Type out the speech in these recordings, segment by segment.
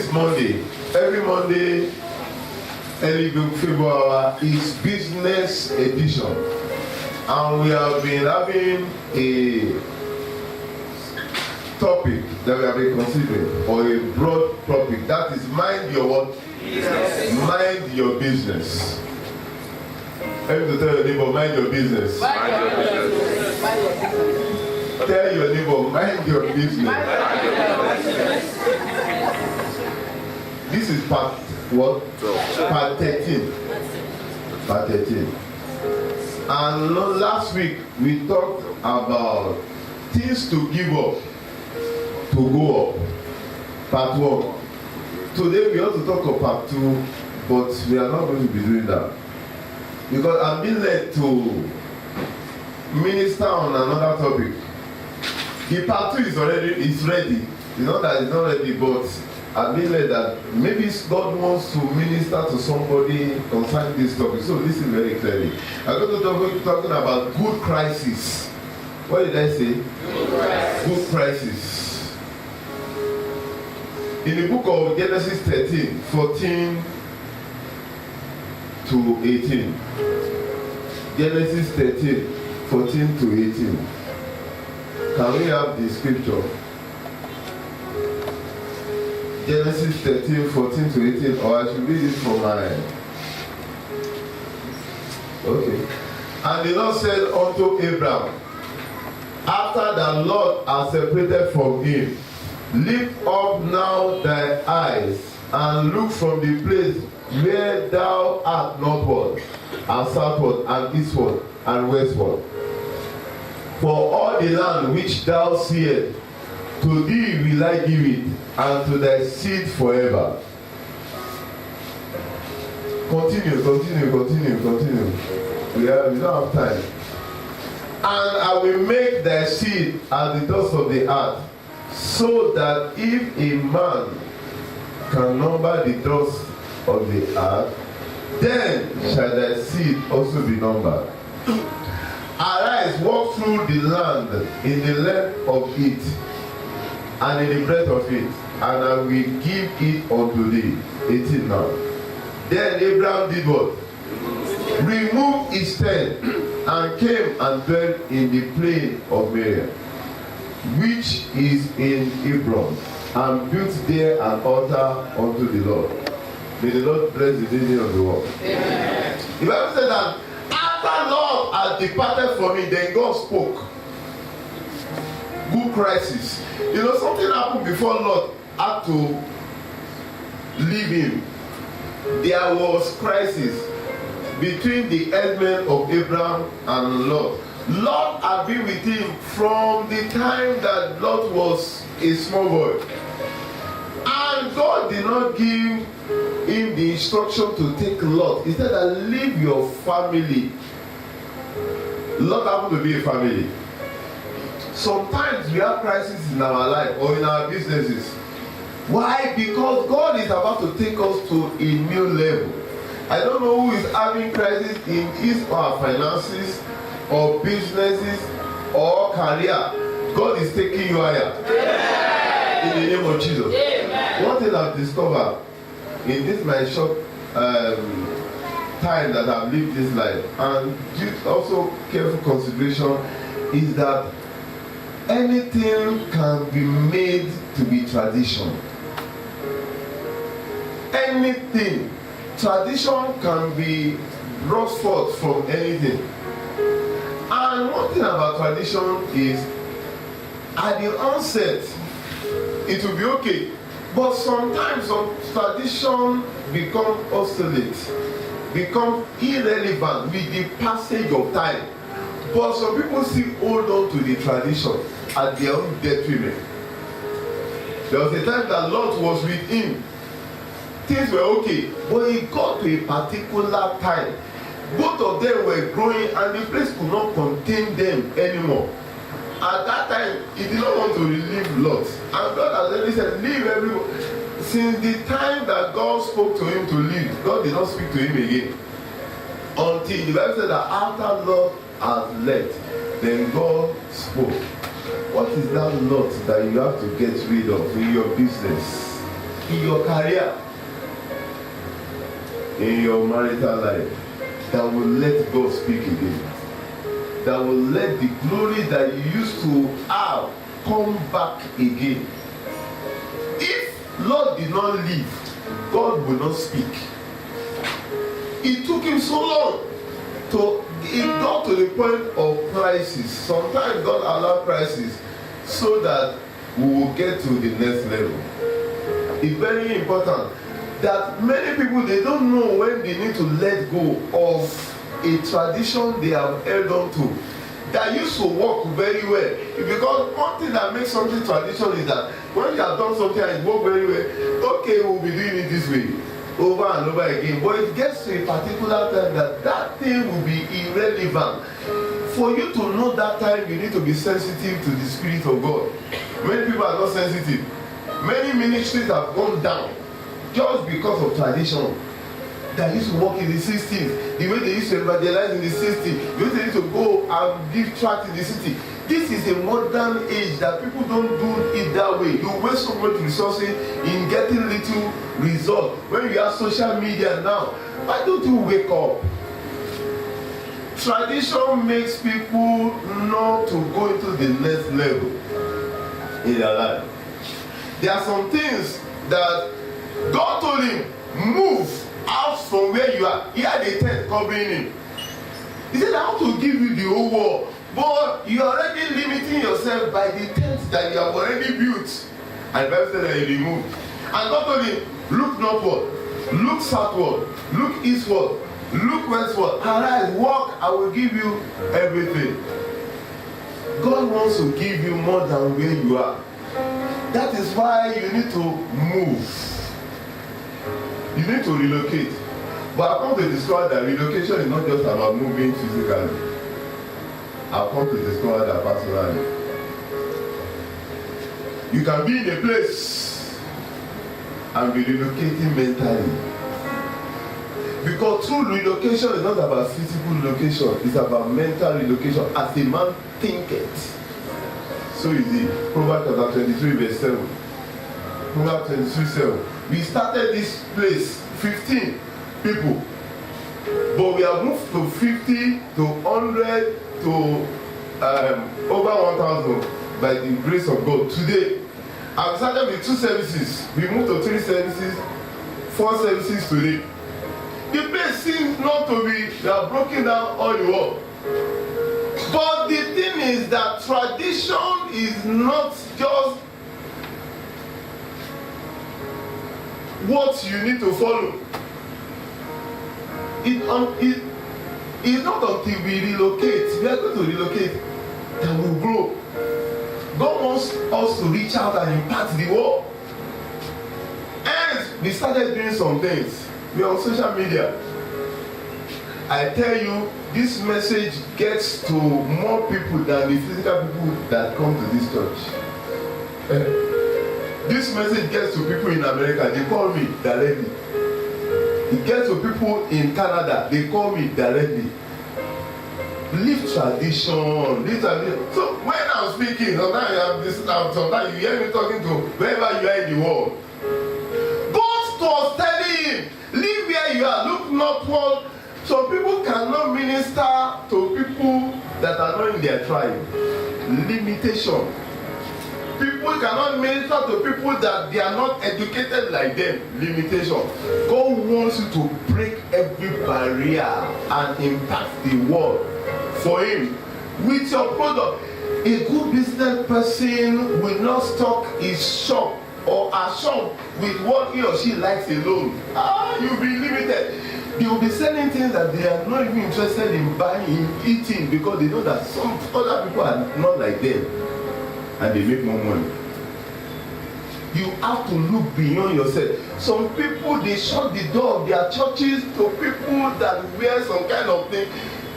is Monday. Every Monday, early February is business edition. And we have been having a topic that we have been considering, or a broad topic, that is mind your what? Business. Mind your business. Let me tell your neighbor, mind your business. Mind your business. Mind your business. Tell your neighbor, mind your business. This is part what? Part 13. Part 13. And last week we talked about things to give up, to go up. Part 1. Today we want to talk about part 2, but we are not going to be doing that. Because I'm being led to minister on another topic. The part 2 is ready. It's not that it's not ready, but I've been led that maybe God wants to minister to somebody concerning this topic. So listen very clearly. I'm going to be talking about good crisis. What did I say? Good crisis. In the book of Genesis 13, 14 to 18. Genesis 13, 14 to 18. Can we have the scripture? Genesis 13, 14 to 18, or I should read it from my... Okay. And the Lord said unto Abraham, after the Lord had separated from him, lift up now thy eyes, and look from the place where thou art northward, and southward, and eastward, and westward. For all the land which thou seest, to thee will I give it, and to thy seed forever. Continue. We don't have time. And I will make thy seed as the dust of the earth, so that if a man can number the dust of the earth, then shall thy seed also be numbered. Arise, walk through the land in the length of it, and in the breadth of it, and I will give it unto thee. 18 now. Then Abraham did what? Removed his tent, and came and dwelt in the plain of Moriah, which is in Hebron, and built there an altar unto the Lord. May the Lord bless the reading of the word. Amen. The Bible said that after Lord had departed from him, then God spoke. Good crisis. You know, something happened before Lord had to leave him. There was crisis between the headmen of Abraham and Lot. Lot had been with him from the time that Lot was a small boy. And God did not give him the instruction to take Lot. He said that leave your family. Lot happened to be a family. Sometimes we have crises in our life or in our businesses. Why? Because God is about to take us to a new level. I don't know who is having crisis in his or her finances or businesses or career. God is taking you higher. Amen. In the name of Jesus. Amen. One thing I've discovered in this my short time that I've lived this life, and also careful consideration, is that anything can be made to be tradition. Anything. Tradition can be brought forth from anything. And one thing about tradition is, at the onset, it will be okay. But sometimes some tradition become obsolete, become irrelevant with the passage of time. But some people still hold on to the tradition at their own detriment. There was a time that Lot was with him. Things were okay, but he got to a particular time. Both of them were growing and the place could not contain them anymore. At that time, he did not want to relieve Lot. And God has already said, leave everyone. Since the time that God spoke to him to leave, God did not speak to him again. Until the Bible said that after Lot had left, then God spoke. What is that lot that you have to get rid of in your business? in your career, in your marital life, that will let God speak again. That will let the glory that you used to have come back again. If Lord did not leave, God will not speak. It took him so long it got to the point of crisis. Sometimes God allows crisis so that we will get to the next level. It's very important that many people, they don't know when they need to let go of a tradition they have held on to that used to work very well. Because one thing that makes something traditional is that when you have done something and it works very well, okay, we'll be doing it this way over and over again, but it gets to a particular time that thing will be irrelevant. For you to know that time, you need to be sensitive to the Spirit of God. Many people are not sensitive. Many ministries have gone down just because of tradition that used to work in the 60s, the way they used to evangelize in the 60s, the way they used to go and give tracts in the city. This is a modern age that people don't do it that way. You waste so much resources in getting little result. When you have social media now, why don't you wake up? Tradition makes people not to go into the next level in their life. There are some things that God told him, move out from where you are. He had a tent covering him. He said, I want to give you the whole world. But you are already limiting yourself by the tent that you have already built. And the Bible said that he removed. And God told him, look northward, look southward, look eastward, look westward. Arise, walk, I will give you everything. God wants to give you more than where you are. That is why you need to move. You need to relocate. But I've come to discover that relocation is not just about moving physically. I've come to discover that personally. You can be in a place and be relocating mentally. Because true relocation is not about physical relocation, it's about mental relocation. As a man thinketh, so is it. Proverbs chapter 23 verse 7. Proverbs 23 7. We started this place 15 people, but we have moved to 50 to 100 to over 1,000 by the grace of God. Today, I've started with 2 services. We moved to 3 services, 4 services today. The place seems not to be broken down all the world. But the thing is that tradition is not just what you need to follow. It's not until we relocate, we are going to relocate, that will grow. God wants us to reach out and impact the world. And we started doing some things. We are on social media. I tell you, this message gets to more people than the physical people that come to this church. This message gets to people in America, they call me directly. It gets to people in Canada, they call me directly. Live tradition, live tradition. So when I'm speaking, sometimes you have this, sometimes you hear me talking to wherever you are in the world. God was telling him, live where you are, look northward. So people cannot minister to people that are not in their tribe. Limitation. People cannot minister to people that they are not educated like them. Limitation. God wants you to break every barrier and impact the world for him with your product. A good business person will not stock his shop or her shop with what he or she likes alone. You'll be limited. They will be selling things that they are not even interested in buying, eating, because they know that some other people are not like them and they make more money. You have to look beyond yourself. Some people, they shut the door of their churches to people that wear some kind of thing.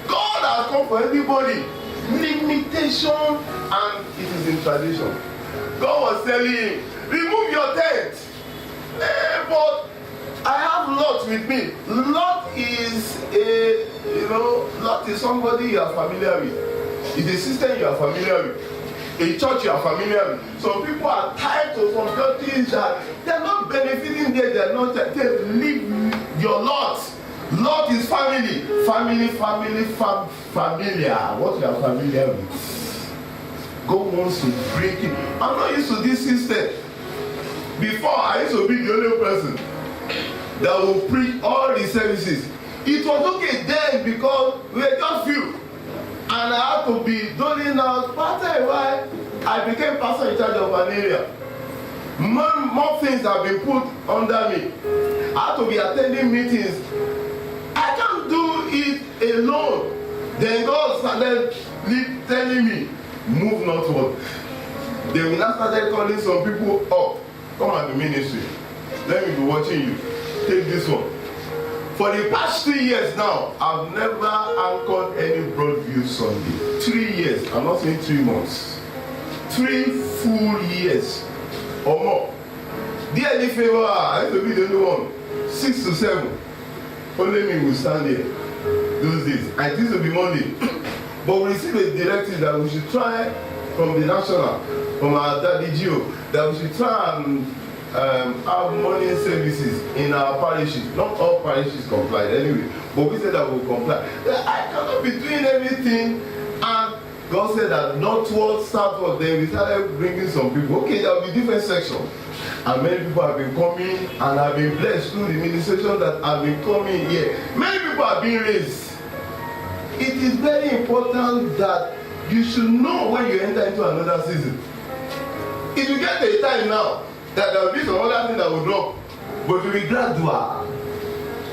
God has come for everybody. Limitation, and it is in tradition. God was telling him, remove your tent. But I have Lot with me. Lot is Lot is somebody you are familiar with. It's a system you are familiar with. a church you are familiar with. Some people are tied to some churches that they are not benefiting there, they are not, they live your lot. Lot is family. Familiar. What you are familiar with. God wants to break it. I'm not used to this system. Before, I used to be the only person that will preach all the services. It was okay then because we were just few. And I had to be doling out. After a while, I became pastor in charge of an area. More things have been put under me. I had to be attending meetings. I can't do it alone. Then God started telling me, move northward. They will now started calling some people up. Come at the ministry. Let me be watching you. Take this one. For the past 3 years now, I've never anchored any Broadview Sunday. 3 years. I'm not saying 3 months. 3 full years or more. Dearly favor, I used to be the only one. 6 to 7. Only me will stand here those days. And it used to be Monday. But we received a directive that we should try from the national, from our daddy Gio, that we should try and have morning services in our parishes. Not all parishes complied anyway, but we said that we'll comply. I cannot be doing everything, and God said that northward, southward. Then we started bringing some people. Okay, there will be different sections, and many people have been coming, and have been blessed through the ministration that have been coming here. Many people have been raised. It is very important that you should know when you enter into another season. If you get a time now that there will be some other thing that will drop, but it will be gradual.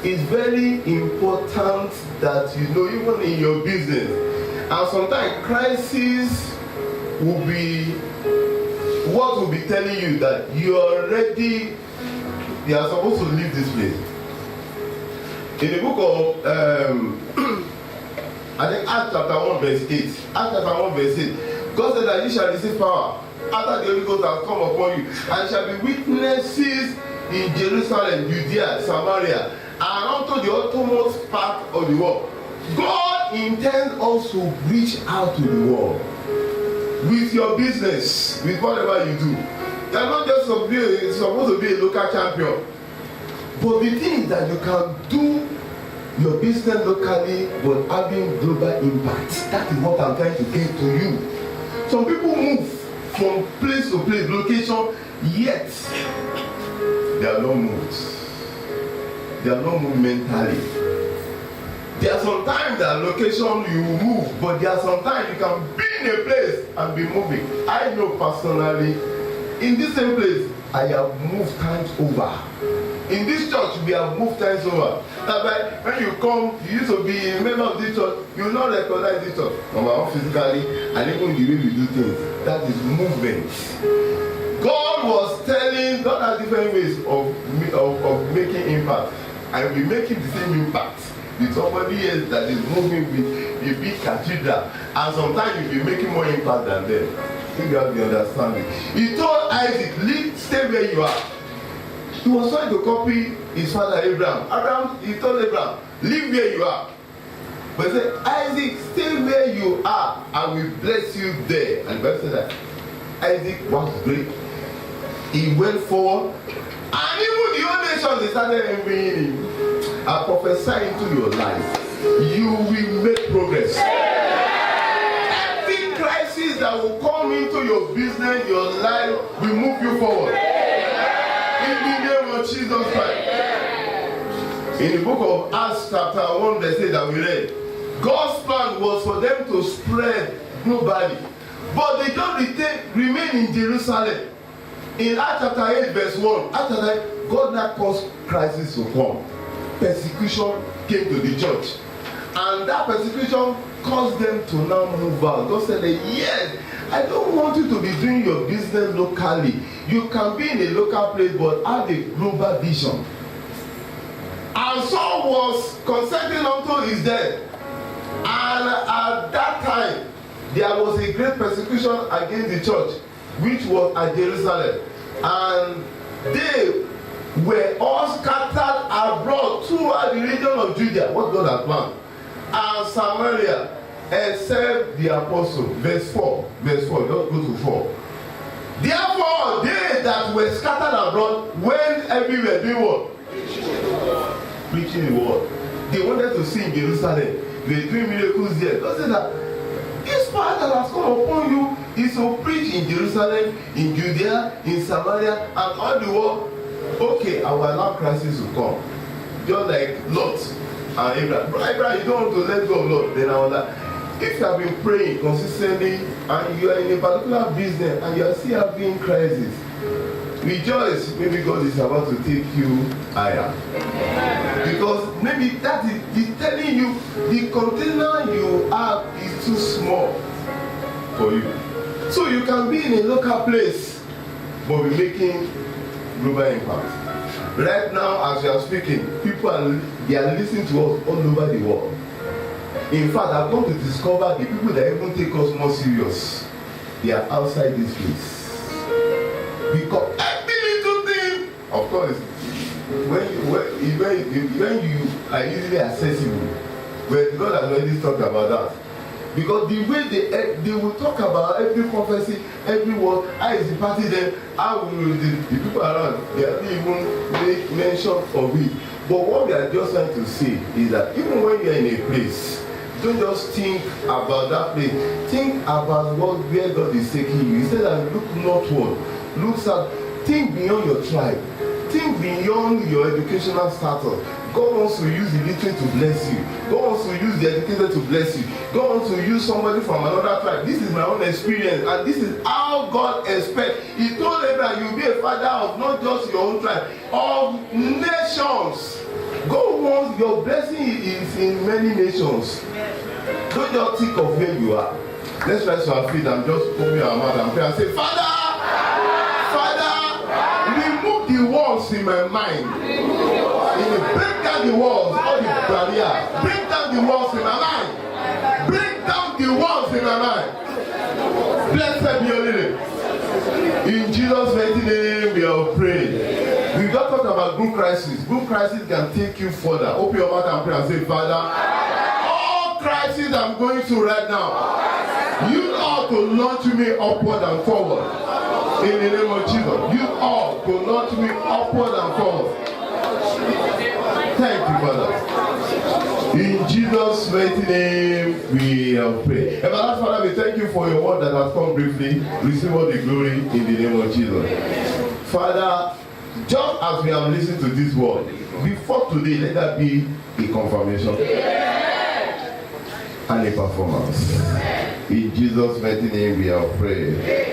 It's very important that you know, even in your business, and sometimes crisis will be what will be telling you that you are ready, you are supposed to leave this place. In the book of I think Acts chapter 1 verse 8. Acts chapter 1 verse 8. God said that you shall receive power after the Holy Ghost has come upon you, and shall be witnesses in Jerusalem, Judea, Samaria, and unto the uttermost part of the world. God intends us to reach out to the world with your business, with whatever you do. You are not just supposed to be a local champion, but the thing is that you can do your business locally but having global impact. That is what I'm trying to get to you. Some people move from place to place, location, yet they are not moved. They are not moved mentally. There are some times that location you will move, but there are some times you can be in a place and be moving. I know personally, in this same place, I have moved times over. In this church, we have moved times over. That's why when you come, you used to be a member of this church, you will not recognize this church. Number one, physically, and even the way we do things. That is movement. God was telling, God has different ways of making impact. And we making the same impact with somebody else that is moving with a big cathedral. And sometimes you'll be making more impact than them. I think you have the understanding. He told Isaac, stay where you are. He was trying to copy his father Abraham. He told Abraham, live where you are. But he said, Isaac, stay where you are, and we bless you there. And the Bible said that Isaac was great. He went forward, and even the old nations, they started envying him. I prophesy into your life, you will make progress. Every crisis that will come into your business, your life, will move you forward. In the name of Jesus Christ. In the book of Acts chapter 1 verse 8 that we read, God's plan was for them to spread globally, but they don't remain in Jerusalem. In Acts chapter 8 verse 1, after that, God now caused crisis to come. Persecution came to the church, and that persecution caused them to now move out. God said, yes, I don't want you to be doing your business locally. You can be in a local place but have a global vision. And Saul was consenting unto his death. And at that time, there was a great persecution against the church, which was at Jerusalem. And they were all scattered abroad throughout the region of Judea, what God had planned, and Samaria, except the apostle. Verse 4. Just go to 4. Therefore, they that were scattered abroad went everywhere doing what? Preaching the word. They wanted to see in Jerusalem. They were doing miracles there. God said that this power that has come upon you is to preach in Jerusalem, in Judea, in Samaria, and all the world. Okay, I will allow crisis to come. Just like Lot and Abraham. Abraham, you don't want to let go of Lot. Then I will allow. If you have been praying consistently and you are in a particular business and you are still having crisis, rejoice. Maybe God is about to take you higher. Because maybe that is telling you the container you have is too small for you. So you can be in a local place but be making global impact. Right now, as we are speaking, people are listening to us all over the world. In fact, I've come to discover the people that even take us more serious, they are outside this place. Because every little thing, of course, when you are easily accessible, when God has already talked about that. Because the way they will talk about every prophecy, every word, how is the party then, how will the people around, they haven't even make mention of it. But what we are just trying to say is that even when you are in a place, don't just think about that place. Think about where God is taking you. He said that look northward. Think beyond your tribe. Think beyond your educational status. God wants to use the literate to bless you. God wants to use the educated to bless you. God wants to use somebody from another tribe. This is my own experience, and this is how God expects. He told Abraham, you'll be a father of not just your own tribe, of nations. God wants your blessing is in many nations. Don't just think of where you are. Let's rise to our feet and just open our mouth and pray and say, Father, remove the walls in my mind. Break down the walls, all the barriers. Break down the walls in my mind. Break down the walls in my mind. Blessed be your name. In Jesus' mighty name, we are praying. We just talked about group crisis. Group crisis can take you further. Open your mouth and pray and say, Father, all crisis I'm going through right now, you ought to launch me upward and forward. In the name of Jesus, you ought to launch me upward and forward. Thank you, Father. In Jesus' mighty name, we have prayed. Everlasting Father, we thank you for your word that has come briefly. Receive all the glory in the name of Jesus. Father, just as we have listened to this word, before today, let that be a confirmation and a performance. In Jesus' mighty name, we have prayed.